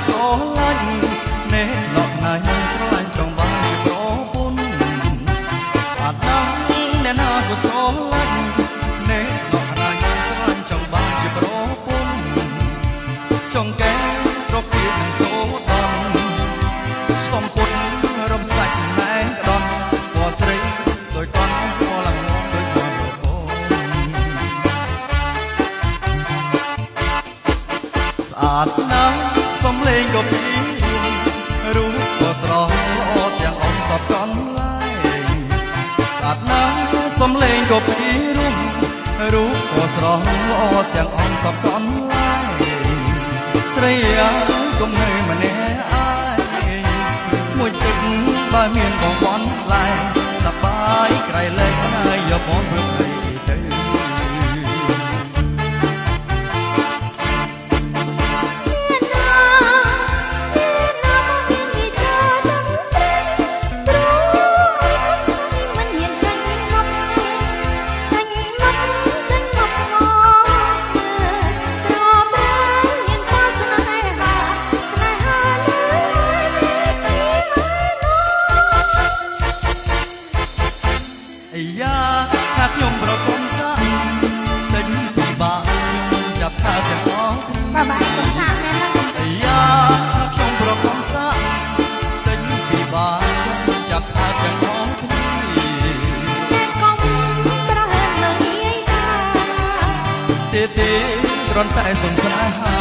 ស្រឡាញ់អ្នកនរណាស្រឡាញ់ចង់បានជាប្រពន្ធស្អាតណាស់អ្នកណាក៏ស្រឡាញ់អ្នកនរណាស្រឡាញ់ចង់បានជាប្រពន្ធចង់កែប្រពៀននឹងសូដនសំពុតរំសាច់ណែនក្ដន់ពណ៌ស្រីដោយតន់ស្គាល់ឡើងដោយពណ៌ប្រពន្ធស្អាតណាស់សំលេងក៏ពីរូបក៏ស្រស់ល្អទាំងអង្គសពកន្លែងស្អាតណាស់សំលេងក៏ពីរូបក៏ស្រស់ល្អទាំងអង្គសពកន្លែងស្រីអើយគុំនៅម្នាក់ឯងមួយទឹកបើមានបងបនឡែងសប្បាយក្រៃលែងហើយយកបងព្រឹកទៅថាខ្ញុំប្រកុំសាក់ទិញពីបាក់ខ្ញុំចាប់ថាទាំងអស់បាបាយកុំសាក់ណាអាយ៉ាថាខ្ញុំប្រកុំសាក់ទិញពីបាក់ខ្ញុំចាប់ថាទាំងអស់គ្នាកុំប្រហែលនៅយាយតាទេគ្រាន់តែសង្សារ